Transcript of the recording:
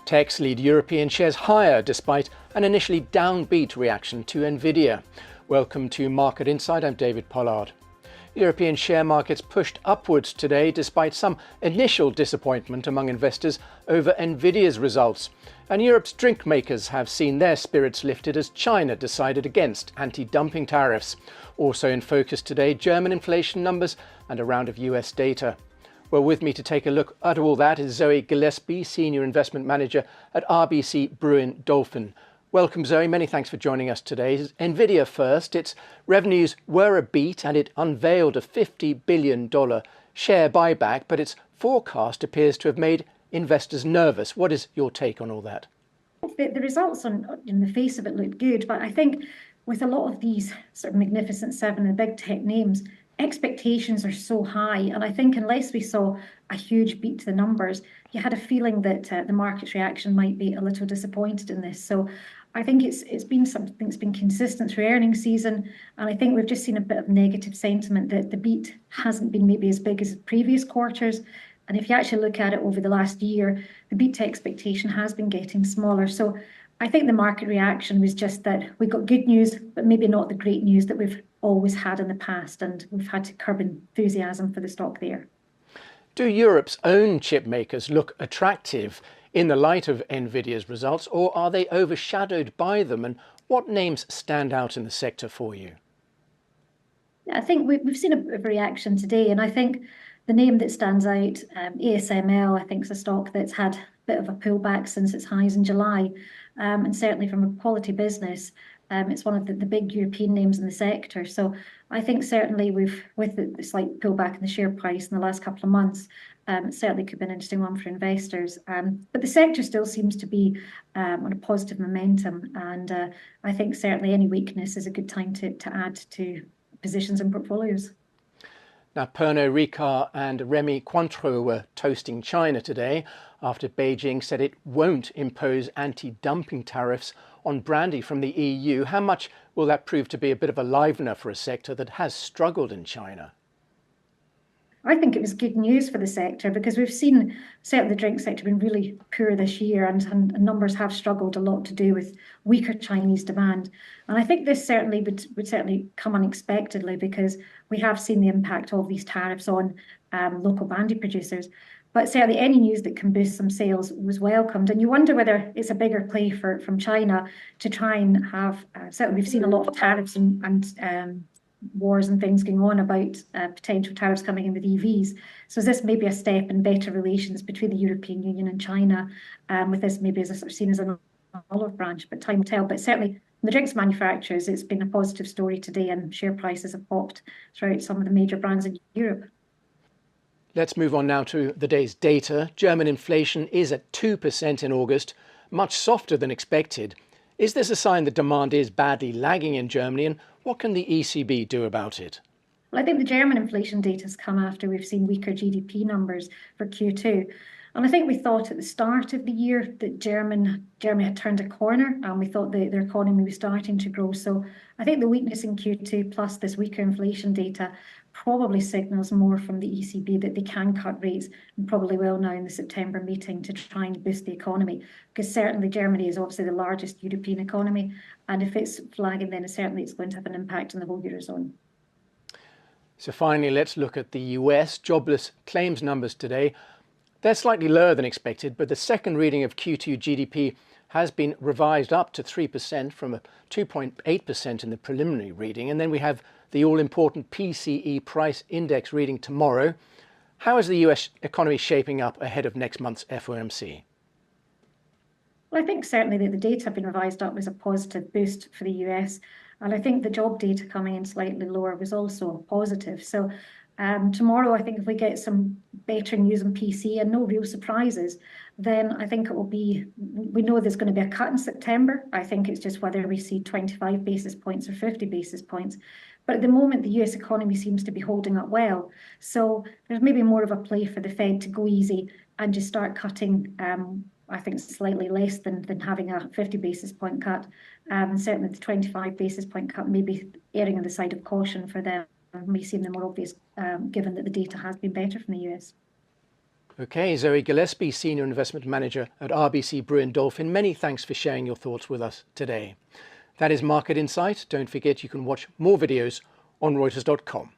Techs lead European shares higher despite an initially downbeat reaction to Nvidia. Welcome to Market Insight, I'm David Pollard. European share markets pushed upwards today despite some initial disappointment among investors over Nvidia's results. And Europe's drink makers have seen their spirits lifted as China decided against anti-dumping tariffs. Also in focus today, German inflation numbers and a round of US data. Well, with me to take a look at all that is Zoe Gillespie, Senior Investment Manager at RBC Brewin Dolphin. Welcome, Zoe. Many thanks for joining us today. Nvidia first. Its revenues were a beat and it unveiled a $50 billion share buyback, but its forecast appears to have made investors nervous. What is your take on all that? The results in the face of it looked good, but I think with a lot of these sort of magnificent seven, the big tech names, expectations are so high. And I think unless we saw a huge beat to the numbers, you had a feeling that the market's reaction might be a little disappointed in this. So I think it's been something that's been consistent through earnings season. And I think we've just seen a bit of negative sentiment that the beat hasn't been maybe as big as previous quarters. And if you actually look at it over the last year, the beat to expectation has been getting smaller. So I think the market reaction was just that we got good news, but maybe not the great news that we've always had in the past, and we've had to curb enthusiasm for the stock there. Do Europe's own chip makers look attractive in the light of Nvidia's results, or are they overshadowed by them? And what names stand out in the sector for you? Yeah, I think we've seen a reaction today, and I think the name that stands out, ASML, I think is a stock that's had a bit of a pullback since its highs in July. And certainly from a quality business, it's one of the big European names in the sector. So I think certainly with the slight pullback in the share price in the last couple of months, it certainly could be an interesting one for investors. But the sector still seems to be on a positive momentum. And I think certainly any weakness is a good time to add to positions and portfolios. Now, Pernod, Ricard and Remy Cointreau were toasting China today after Beijing said it won't impose anti-dumping tariffs on brandy from the EU. How much will that prove to be a bit of a livener for a sector that has struggled in China? I think it was good news for the sector because we've seen certainly the drink sector been really poor this year, and numbers have struggled a lot to do with weaker Chinese demand. And I think this certainly would certainly come unexpectedly because we have seen the impact of these tariffs on local brandy producers. But certainly any news that can boost some sales was welcomed. And you wonder whether it's a bigger play from China to try and have, certainly we've seen a lot of tariffs and wars and things going on about potential tariffs coming in with EVs. So is this maybe a step in better relations between the European Union and China, with this maybe as a sort of seen as an olive branch, but time will tell. But certainly the drinks manufacturers, it's been a positive story today and share prices have popped throughout some of the major brands in Europe. Let's move on now to the day's data. German inflation is at 2% in August, much softer than expected. Is this a sign that demand is badly lagging in Germany, and what can the ECB do about it? Well, I think the German inflation data has come after we've seen weaker GDP numbers for Q2. And I think we thought at the start of the year that Germany had turned a corner, and we thought their economy was starting to grow. So I think the weakness in Q2 plus this weaker inflation data probably signals more from the ECB that they can cut rates, and probably will now in the September meeting, to try and boost the economy. Because certainly Germany is obviously the largest European economy, and if it's flagging, then certainly it's going to have an impact on the whole Eurozone. So finally, let's look at the US. Jobless claims numbers today. They're slightly lower than expected, but the second reading of Q2 GDP has been revised up to 3% from a 2.8% in the preliminary reading. And then we have the all-important PCE price index reading tomorrow. How is the US economy shaping up ahead of next month's FOMC? Well, I think certainly that the data have been revised up was a positive boost for the US. And I think the job data coming in slightly lower was also positive. So tomorrow, I think if we get some better news on PC and no real surprises, then I think it will be, we know there's going to be a cut in September. I think it's just whether we see 25 basis points or 50 basis points. But at the moment, the US economy seems to be holding up well. So there's maybe more of a play for the Fed to go easy and just start cutting, I think slightly less than having a 50 basis point cut. And certainly the 25 basis point cut may be erring on the side of caution for them. May seem the more obvious, given that the data has been better from the US. Okay, Zoe Gillespie, Senior Investment Manager at RBC Brewin Dolphin, many thanks for sharing your thoughts with us today. That is Market Insight. Don't forget you can watch more videos on Reuters.com.